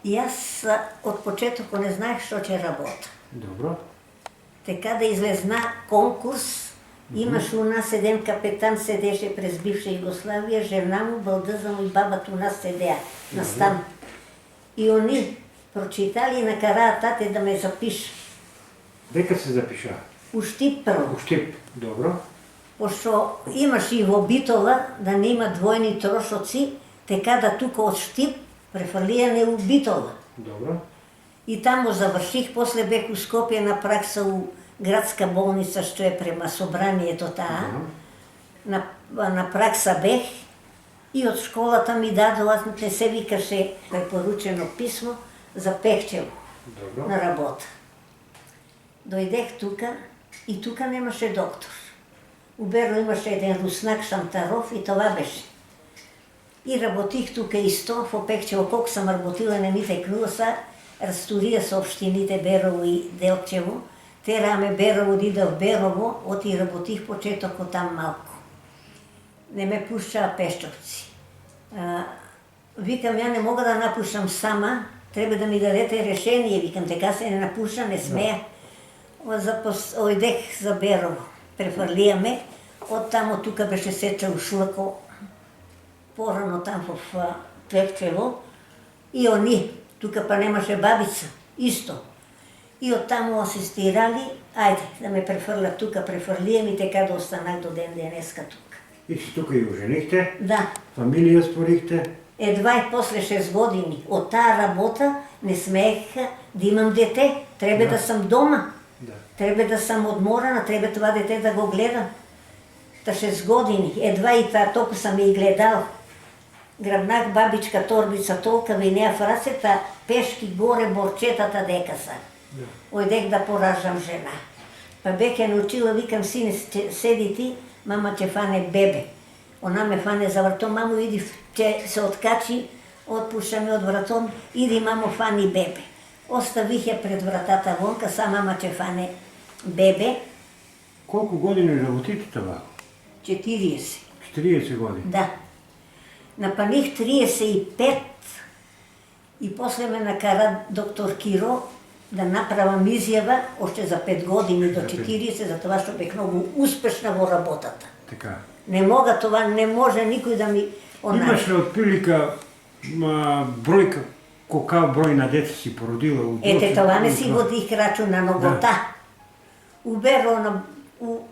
Јас од почетоко не знаех што ќе работа. Добро. Така да излезна конкурс, имаш у нас еден капетан, седеше през бивша Југославија, жена му, балдъза му и бабата у нас седеа на стан. И они прочитали и накараа тате да ме запиша. Дека се запиша? У Штип прво. У Штип, добро. Пошто имаш и во Битола да нема двојни трошоци, така да тука од Штип префрлијане у Битола. Добро. И таму заврших, после бех у Скопје на пракса у градска болница, што е према собранието таа. На пракса бех и од школата ми дадоа, не се викаше препоручено писмо за Пехчево на работа. Дојдех тука и тука немаше доктор. У Беро имаше еден руснак Шантаров и това беше. И работих тука исто, во Пехчево, колку сам работила, не ми текнува са, разтурија со општините Берово и Делчево. Тераме Берово, дидав Берово, оти работих почетоко там малку. Не ме пушчаа Пешчовци. Викам, ја не мога да напушам сама, треба да ми дадете решение, викам, така се не напуша, не смея. Ојдех за Берово, префрлијаме, од тамо тука беше сеча ушлако, порано там во Пехчево, и они, тука па немаше бабица, исто. И од таму асистирали, ајде, да ме префрлат тука, префрлијам и така да останах до ден денеска тука. И си тука и оженихте? Да. Фамилија створихте? Едва и после 6 години од таа работа не смеех да имам дете, треба да сам дома. Треба да сам одморана, треба това дете да го гледам. Та 6 години, едва и таа толку сам и гледал. Грабнах бабичка торбица толкава и неа в рацета, пешки горе борчетата дека са. Ојдех да поражам жена. Па бек ја научила, викам, сине, седи ти, мама ќе фане бебе. Она ме фане за вратом, мамо, иди, ќе се откачи, отпуша ме од вратом, иди, мамо, фани бебе. Оставих ја пред вратата вонка, са мама ќе фане бебе. Колку години работите това? 40. 40 години? Да. Напаних 35 и после ме накара доктор Киро да направам изјава още за 5 години до 40, за това што бех многу успешна во работата. Така. Не мога това, не може никој да ми... Имаш ли отприлика бројка, колкав број на деца си породила? Ете, това не си водих рачун на ногота. Уберо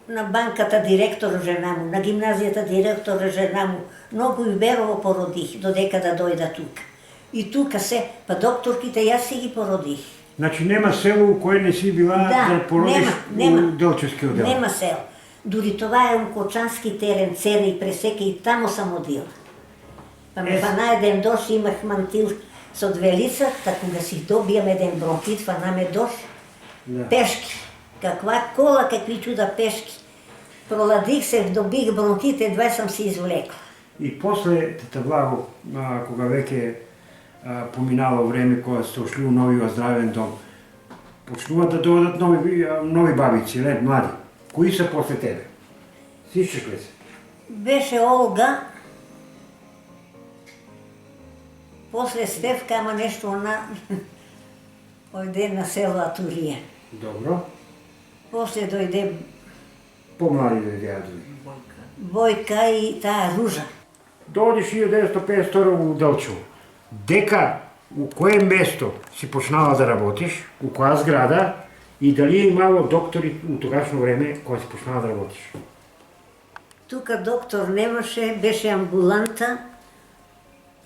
на банката директор жена му, на гимназијата директор жена му, многу уберово породих, додека да дојда тука. И тука се, па докторките јас си ги породих. Значи нема село у кое не си била да породиш у Делчевски одел? Нема село. Дури това е Ункочански терен, цена и пресека и тамо сам одила. Па ме фана еден дош, имах мантил со 2 лица, та кога си добијам еден бронхит, фана ме дош, пешки. Каква кола, какви чуда пешки. Проладих се, добих бронхит, едва сам се извлекла. И после, тета Благо, кога веќе поминало време, кога сте ушли у новиот здравен дом, почнуваат да дојдат нови бабици, млади. Кои са после тебе? Сичаш ли се? Беше Олга, после Стефка, ама нешто она, ојде на село Атурија. Добро. После дојде Помлади дојдеа други. Бојка и таа Ружа. Дојдеш 1952 у Делчево. Дека, у кое место си почнала да работиш, у која зграда и дали е имало доктори у тогашно време кога си почнала да работиш? Тука доктор немаше, беше амбуланта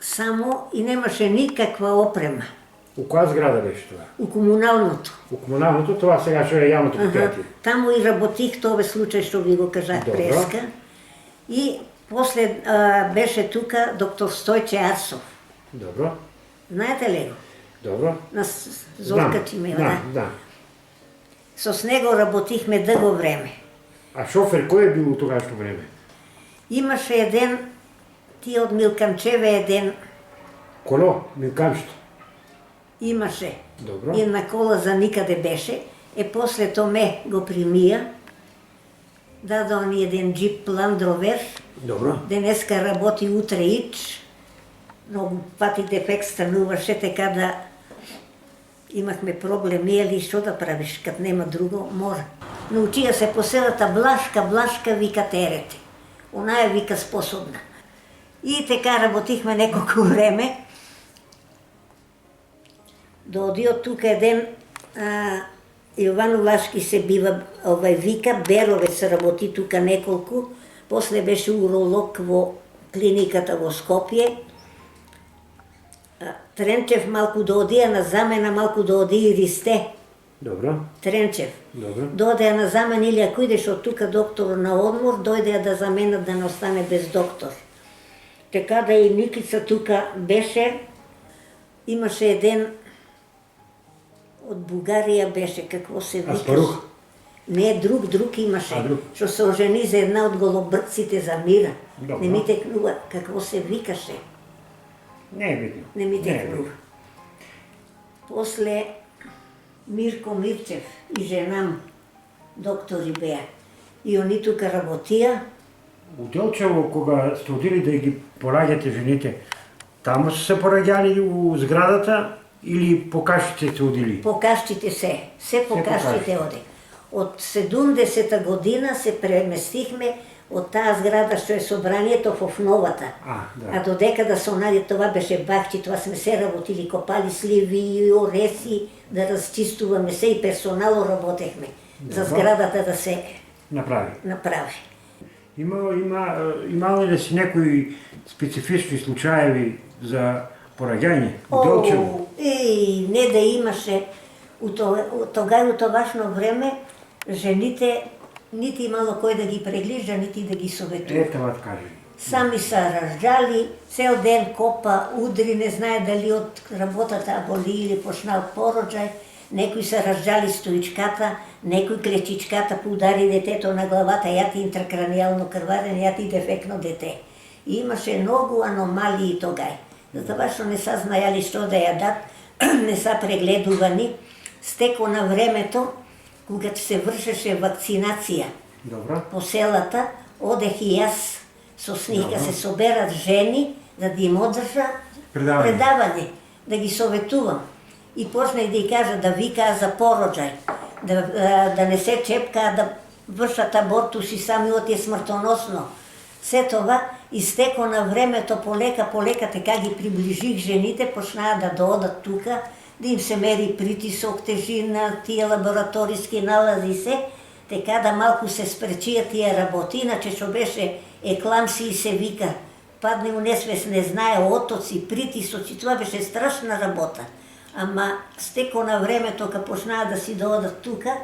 само и немаше никаква опрема. У која зграда беше това? У комуналното. У комуналното, това сега што е јавното предпријатие. Таму и работих, тоа бе случај што ви го кажах преска. И после беше тука доктор Стојче Арсов. Добро. Знаете ли го? Добро. На Зорка Чимева, да. Со него работихме дълго време. А шофер кој е бил у тогашно време? Имаше еден, ти од Милканчеве еден... Коло? Милканчето? Имаше. Добро. Една кола за никаде беше. После томе го примија. Даде они еден джип Land Rover. Добро. Денеска работи утре ич. Многу пати дефект стануваше, така да Имахме проблеми, ели, што да правиш, кад нема друго, мора. Научија се по селата Блашка, Блашка вика терете. Она е вика способна. И така работихме неколку време. Доди од тука еден Јован Влашки се бива, вика, Беровец работи тука неколку, после беше уролог во клиниката во Скопје. Тренчев малку да одија на замена, малку да оди и Ристе. Добро. Тренчев. Добро. Дојде на замена или ако идеш од тука доктор на одмор, дојде да заменат да не остане без доктор. Така да и Никица тука беше, имаше еден од Бугарија беше, какво се викаш? Аспарух? Не, друг имаше. Друг. Што се ожени за една од голобрците за Мира. Добро. Не ми текнува, какво се викаше? Не е видно. Не ми Не е текнува. видно. После Мирко Мирчев и женам, доктори беа. И они тука работија. У Делчево, кога сте одили да ги пораѓате жените, таму се пораѓали у зградата или по кашите сте одили? По кашчите се по кашчите оде. Од 70-та година се преместихме од таа зграда што е собранието во новата. Да. А додека да се онаѓе, това беше бахчи, това сме се работили, копали сливи, ореси, да разчистуваме се и персонало работехме. За зградата да се направи. Има ли си некои специфични случаеви за пораѓање у Делчево? Не да имаше. Тогај у тогашно време жените нити имало кој да ги преглижда, нити да ги советува. Това кажи. Сами са раждали, цел ден копа, удри, не знае дали од работата боли или почнал пороđај, некои са раждали стоичката, некои клечичката поудари детето на главата, ја ти интракранијално крварење, ја ти дефектно дете. И имаше многу аномалии тогај. Затоа што не са знајали што да ја дат, не са прегледувани. Стеко на времето, кога се вршеше вакцинација по селата, одех и јас со снихка, се соберат жени, да им одржа предавање, да ги советувам. И почнах да ја кажа да викаа за пороđај, да не се чепкаа, да вршат абортуси, самиот е смртоносно. Се това истеко на времето полека така ги приближих жените, почнаа да доодат тука, да им се мери притисок, тежина, тие лабораториски налази се, така да малку се спречија тие работи, иначе што беше екламсии се вика, падне у несвест, не знае, отоци, притисоци, това беше страшна работа. Ама стеко на времето, кога почнаа да си доодат тука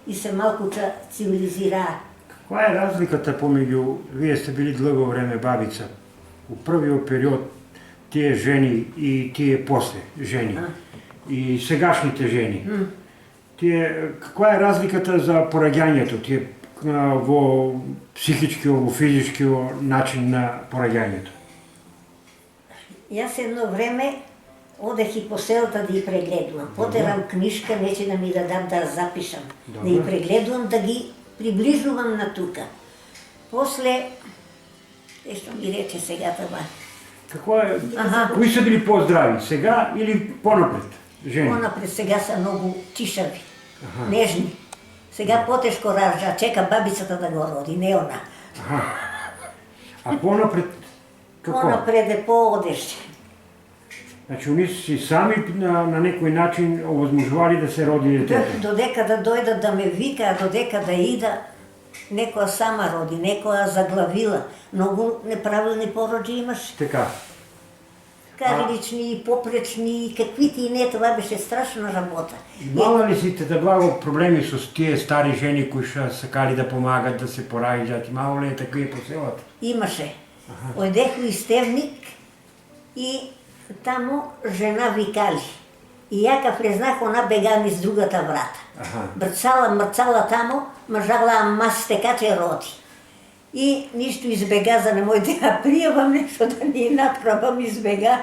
и се малкуча цивилизираа. Каква е разликата помеѓу, вие сте били длго време бабица, у првиот период тие жени и тие после жени, и сегашните жени? Каква е разликата за пораѓањето, тие во психичкиот, во физичкиот начин на пораѓањето? Јас едно време одех и по селата да ги прегледувам. Потерам книжка, нече да ми дадам да запишам. Да ги прегледувам, да ги приближувам на тука. После, што ми рече сега това? Кои са били по-здрави, сега или по-напред? Жени? По-напред сега са многу тишави, нежни. Сега потешко ражда, чека бабицата да го роди, не она. А по-напред какво? По-напред е по-одещен. Значи, они си сами на некој начин овозможували да се роди детето? Додека да дојдат да ме вика, додека да ида, некоја сама роди, некоја заглавила. Многу неправилни пороđи имаше. Така. Карилични, попречни, каквити и не, това беше страшна работа. Имала ли си тета Благо проблеми со тие стари жени кои ша сакали да помагат да се пораѓаат? Имало ли е такви по селата? Имаше. Ојдех у Истевник и тамо жена викали. И ја ка влезнах, она бега низ другата врата. Мрцала тамо, мажала мас така че роди. И ништо избега за немој да ја пријавам, нешто да ни направам, избега.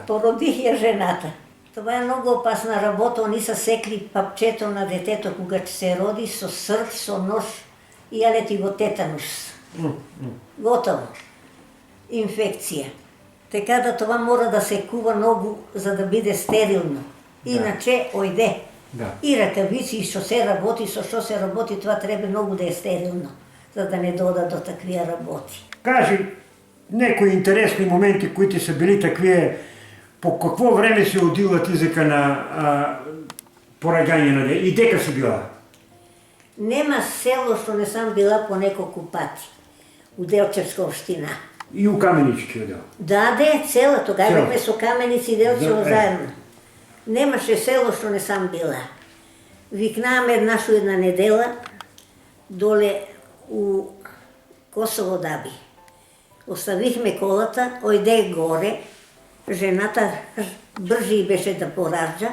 Породих ја жената. Това е многу опасна работа, они са секли папчето на детето кога ќе се роди со срп, со нож и ја лети го тетанус. Готово. Инфекција. Така да това мора да се кува многу за да биде стерилно. Иначе, ојде. Да. И ракавици, и што се работи, со што се работи, тоа треба многу да е стерилно, за да не дода до таквија работи. Кажи некои интересни моменти кои се били таквие, по какво време си одила ти дека на пораѓање на дете и дека си била? Нема село што не сам била по неколку пати. У Делчевска општина. И у Каменички дел. Да, цела, тогава Цела. бевме со Каменици и Делчево Да, заедно. Немаше село што не сам била. Викнаваме една недела доле у Косово Даби. Оставихме колата, ојде горе, жената бржи беше да поражда,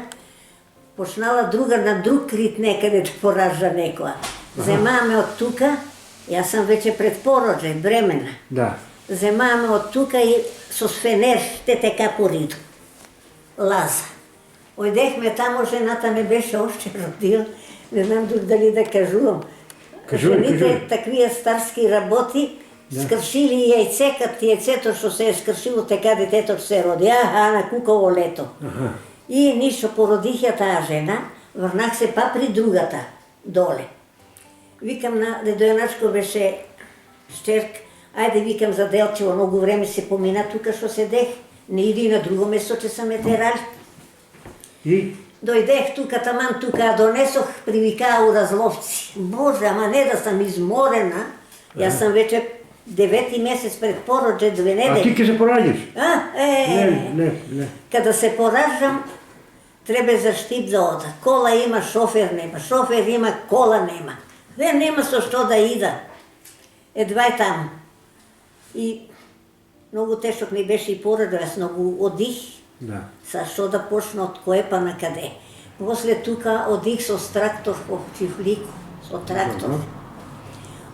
почнала друга на друг крит некаде да поражда некоја. Земаваме од тука, јас сам веќе пред пороđај, бремена. Да. Земаваме од тука и со сфенер ТТК пориду. Лаза. Ојдехме тамо, жената не беше още родила, не знам дали да кажувам. Жените таквија старски работи, скршили јајце, кад јајцето што се е скршило, така детето се роди, на куково лето. И ништо породиха таа жена, врнах се па при другата, доле. Викам на дедојаначко беше штерк, ајде викам за Делчево, многу време се помина тука што седех, не иди на друго место, че са ме терали. И? Дојдех тука, таман тука, донесох, привикаа у Разловци. Боже, ама не да сам изморена, јас сам веќе 9 месец пред пороđај, 2 недели. А ти ке се пораѓаш? Не. Када се поражам, треба за Штип да ода. Кола има, шофер нема. Шофер има, кола нема. Нема со што да ида. Едва е таму. И многу тешок ми беше и пороđај, јас многу одих. Да. Са што да почна од кое па на каде. После тука одих со трактор по Чифлику, со трактор.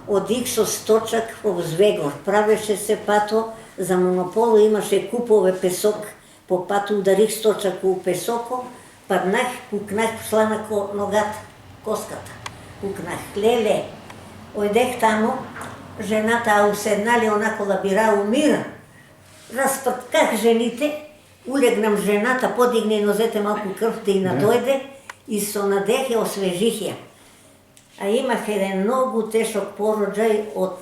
Одих со сточак по Звегор. Правеше се пато, за монополо имаше купове песок. По пато ударих сточак у песоко, паднах, кукнах, шла на ногата, коската. Кукнах, леле. Ојдех тамо, жената уседнали онако лабира умира. Распртках жените, улегнам жената, подигне нозете малку крв да и надојде и со надех ја освежих ја. А имах еден многу тешок пороđај од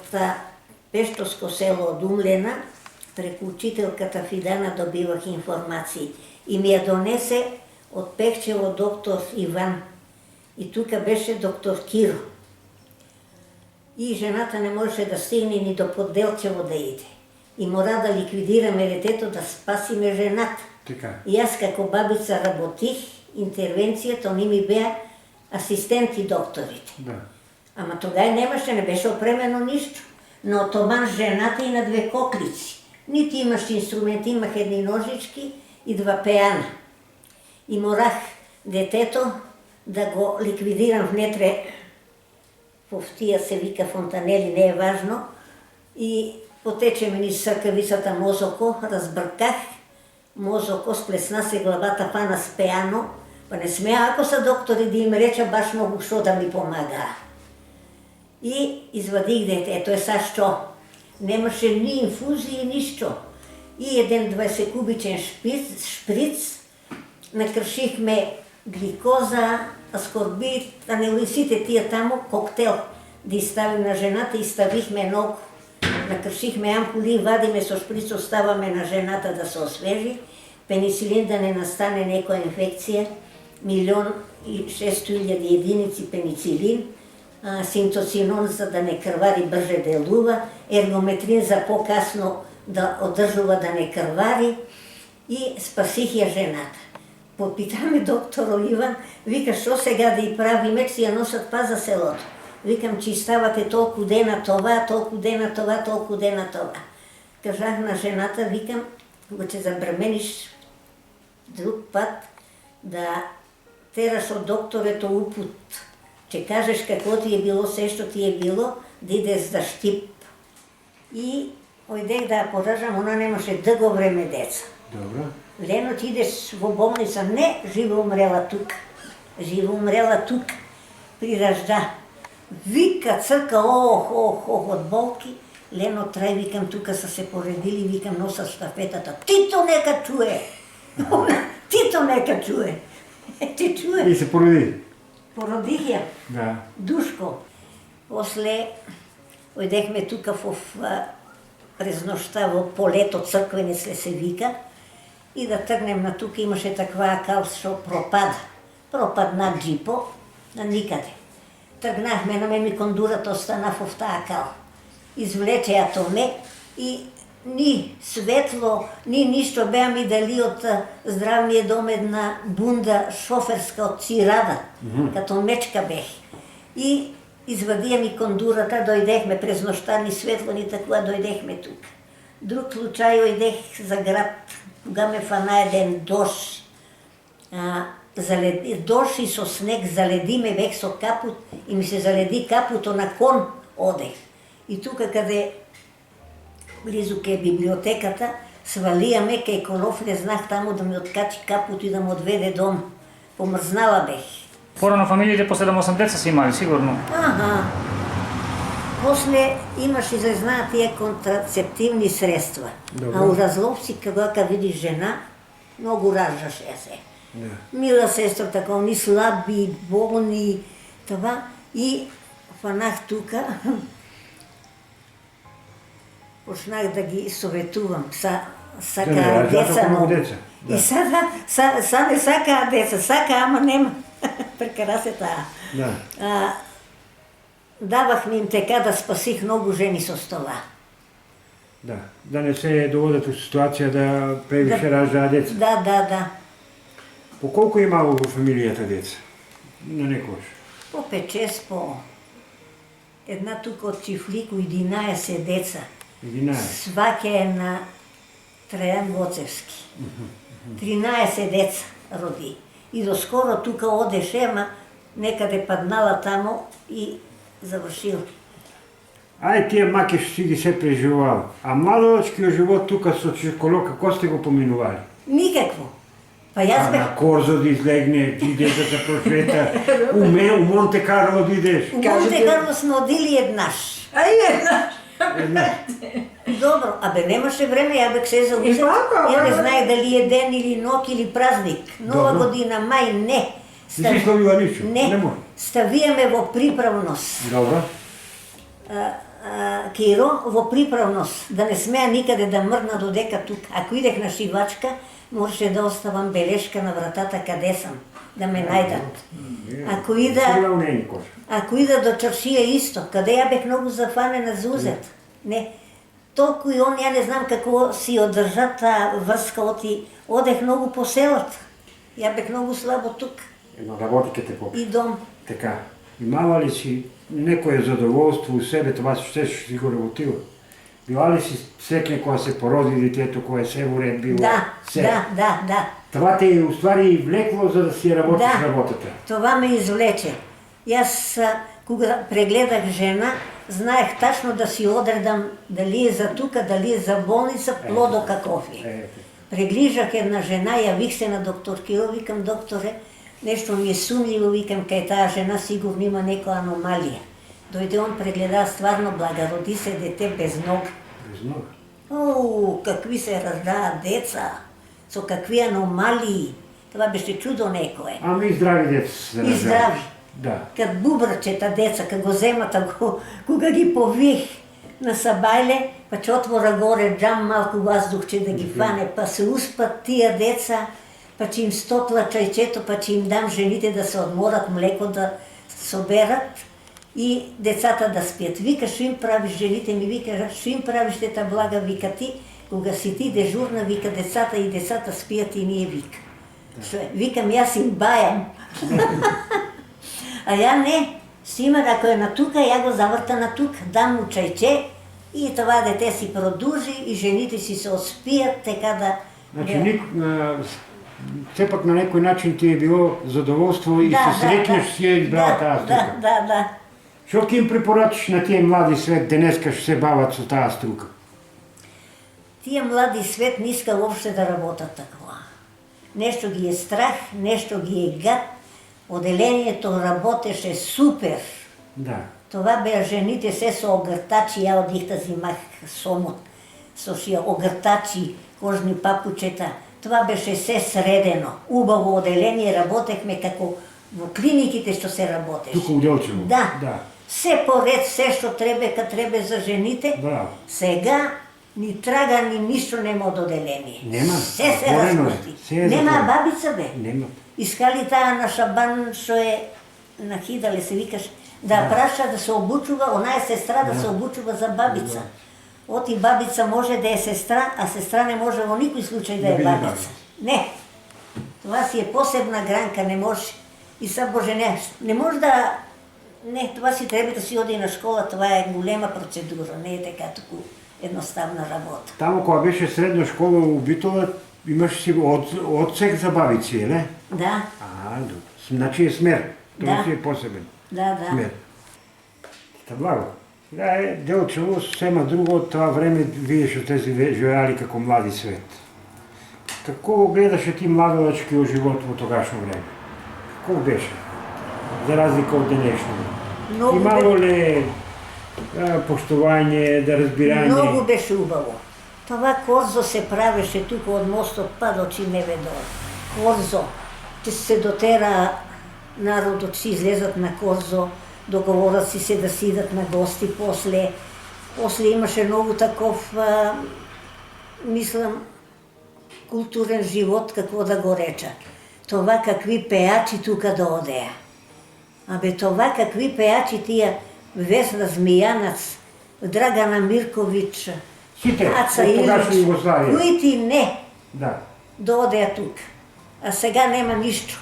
Пештовско село од Умлена, преку учителката Фидана добивах информации. И ми ја донесе од Пехчево доктор Иван. И тука беше доктор Киро. И жената не можеше да стигне ни до Подделчево да иде. И мора да ликвидираме детето, да спасиме жената. Така. И јас како бабица работих, интервенцијата, они ми беа асистенти докторите. Да. Ама тогај немаше, не беше опремено ништо. На отоман жената и на 2 коклици. Нити имаш инструменти, имах едни ножички и 2 пеана. И морах детето да го ликвидирам внетре, в тия се вика фонтанели, не е важно, и потече ми низ сркавицата мозоко, разбрках, мозоко, сплесна се главата, пана с пеано, па не смеа, ако са доктори да им реча баш многу што да ми помага. И извадих детето, са што? Немаше ни инфузии, ништо. И еден 20 кубичен шприц, накршихме гликоза, аскорбит, анелисите тия тамо, коктел, да изставим на жената и ставихме многу. Накршихме ампули, вадиме со шприц, оставаме на жената да се освежи, пеницилин да не настане некоја инфекција, 1.600.000 единици пеницилин, синтоцинон за да не крвари, брже делува, ергометрин за по-касно да одржува да не крвари и спасих ја жената. Попитаме доктор Иван, вика, што сега да и правиме, че ја носат па за селото. Викам, че ставате толку дена това, толку дена това, толку дена това. Кажах на жената, викам, кога ќе забремениш друг пат, да тераш од докторето упут, че кажеш какво ти е било, се што ти е било, да идеш за Штип. И ојдех да ја поражам, она немаше дълго време деца. Добро. Лено, ти идеш во болница, не, живо умрела тук. Живо умрела тук, при ражда. Вика, црка, ох, од болки. Лено, трај, викам, тука са се поредили, викам, носат штафетата. Тито нека чуе! Тито нека чуе! Ти чуе? И се породи. Породих ја. Да. Душко. После ојдехме тука през нощта во полето црквенец се вика и да тргнем на тука имаше таква кал што пропадна джипо на никаде. Тргнахме на ми кондурата останав в таа кал. Извлечеа то ме и ни светло, ни ништо беа ми дали од здравниот дом една бунда шоферска од цирада, като мечка бех. И извадија ми кондурата, дојдехме през нощта, ни светло, ни такова, дојдехме тук. Друг случај, ојдех за град, кога ме фана еден дош. Дош и со снег заледи ме бех со капут и ми се заледи капуто на кон одех. И тука каде близу ке библиотеката, свалија ме кај колов, не знах таму да ме откачи капут и да ме одведе дом. Помрзнала бех. Порано фамилиите по 7-8 деца си имали, сигурно. Аха. После имаш излезна тие контрацептивни средства. Добро. А у Разловци, кога видиш жена, многу раждаш се. Да. Мила сестра, тако, ни слаби, болни, това. И фанах тука, почнах да ги советувам. Сака деца, но... деца. Да. И сега не сака деца, сака, ама нема. Прекара се таа. Да. Давахме им така да спасих многу жени со това. Да. Да не се доводат у ситуација да превише раждаа деца. Да. По колку имало во фамилијата деца? На некојаш? По 5-6, по... Една тука од Чифлико, 11 деца. 11. Сваќа е на Трајан Гоцевски. 13 деца роди. И доскоро тука одеше, ама некаде паднала тамо и завршил. Ај тие маки што си ги се преживувал. А младолачкиот живот тука со Чирколо, како сте го поминували? Никакво. Па јас бех... На Корзо да излегне, иде да се прошета, у Монте Карло да идеш. У Монте Карло сме одили еднаш. Една. Добро, абе немаше време, ја бех се заузет. Ја не знаех дали е ден или ноќ или празник. Нова Добро. година, мај, не. Не си славила ништо? Не, може. ставијаме во приправност. Добро. Киро во приправност, да не смеа никаде да мрдна додека тук. Ако идех на шивачка, можеше да оставам белешка на вратата каде сам, да ме најдат. Ако ида до чаршија исто, каде ја бех многу зафанена за узет. Не, толку и он, ја не знам како си одржа таа врска, одех многу по селот. Ја бех многу слабо тук. Едно работите те попри. И дом. Така. Имала ли си некое задоволство у себе, това што си го работила? Била ли си секне кога се породи детето, кое се во ред било? Да. Това те уствари влекло за да си работиш работата? Това ме извлече. Јас, кога прегледах жена, знаех тачно да си одредам дали е за тука, дали е за болница, плодо каков е. Преглижах една жена, јавих се на доктор Киро, викам, докторе, нешто ми е сумливо, викам, кај таа жена сигурно има некоја аномалија. Дојде он, прегледа, стварно блага, роди се дете без нога. Без нога? О, какви се раждаат деца, со какви аномалии. Това беше чудо некое. Ама и здрави деца се раждаат. И здрави. Да. Кад бубрчета деца, кад го земата, кога ги пових на сабајле, па че отвора горе джам малку воздухче да ги фане, па се успат тия деца, па че им стопла чајчето, па че им дам жените да се одморат, млеко да соберат и децата да спият. Вика, шо им правиш, жените ми вика, шо им правиш, тета блага, вика ти, кога си ти дежурна, вика, децата и децата спият и ние вика. Викам, јас им бајам. А ја не, сима, ако е на тука, ја го заврта на тук, дам му чајче и това дете си продужи и жените си се оспият, така да... Значи, сепак на некој начин ти е било задоволство и се среќнеш си ја избрала таа струка. Да. Што ќе им препорачиш на тие млади свет денеска што се бават со таа струка? Тие млади свет не иска воопште да работат такова. Нешто ги е страх, нешто ги е гад. Оделението работеше супер. Да. Това беа жените се со огртачи, ја одих да зимах сомот, со шија огртачи, кожни папучета, това беше се средено. Убаво оделение, работехме како во клиниките што се работеше. Тука у Делчево? Да. Да. Се поред, се што треба за жените. Браво. Сега ни трага, ни ништо нема од оделение. Нема. Се се Отворено е. распусти. Се е Нема затворено. бабица бе. Нема. Искали таа на Шабан што е на Хидале се викаш да праша да се обучува, она е сестра да се обучува за бабица. Оти бабица може да е сестра, а сестра не може во никој случај да е биде бабица. бабица. Не. Това си е посебна гранка, не може. И са Боже не може да... Не, това си треба да си оди на школа, това е голема процедура, не е така туку едноставна работа. Тамо кога беше средна школа у Битола, имаш си одсек за бабици, еле? Да, Добро. Значи е смер. Тоа Да. си е посебен. да. Смер. Та благо. Сега е Делчево сема друго од това време видиш од тези жојали како млади свет. Како го гледаше ти младолачкиот живот во тогашно време? Како беше? За разлика од денешното. Многу Имало ли поштување, да разбирање? Многу беше убаво. Това корзо се правеше тука од мостот па до Чимеве долу. Корзо. Че се дотера народот, си излезат на корзо, договорат си се да си идат на гости после. После имаше многу таков, мислам, културен живот, какво да го реча. Това какви пеачи тука да одеа. Абе това какви пеачи тия Весна Змијанац, Драгана Мирковиќ, Сите, Аца од тогашна Илич, Југославија. кои ти не Да. да одеа тука. А сега нема ништо.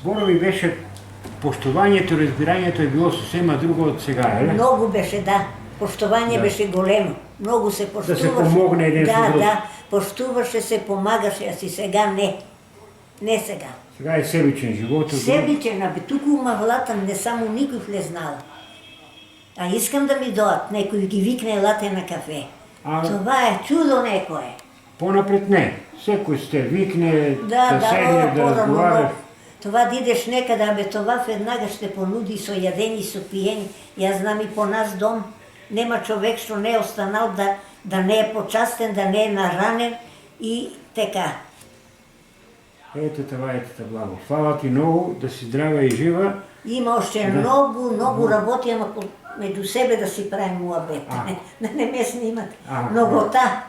Зборови беше поштувањето, разбирањето е било сосема друго од сега, еле? Многу беше, да. Поштовање Да. беше големо. Многу се поштуваше. помогне еден со друг. Да, поштуваше се, помагаше, а си сега не. Не сега. Сега е себичен живот. Себичен, абе, туку у мавлата не само никој влезнал. А искам да ми доат, некој ги викне елате на кафе. А- Това е чудо некое. Понапред не. Секој сте викне, Да, седне, да порано, разговараш. това да идеш некаде, абе това веднага ще понуди со јадени, со пиени. Јас знам и по нас дом, нема човек што не е останал да не е почастен, да не е наранен и така. Ете това, благо. Фала ти многу, да си здрава и жива. Има още многу работи, ама меѓу себе да си правим муабет. А. Не ме снимат. А, Многота.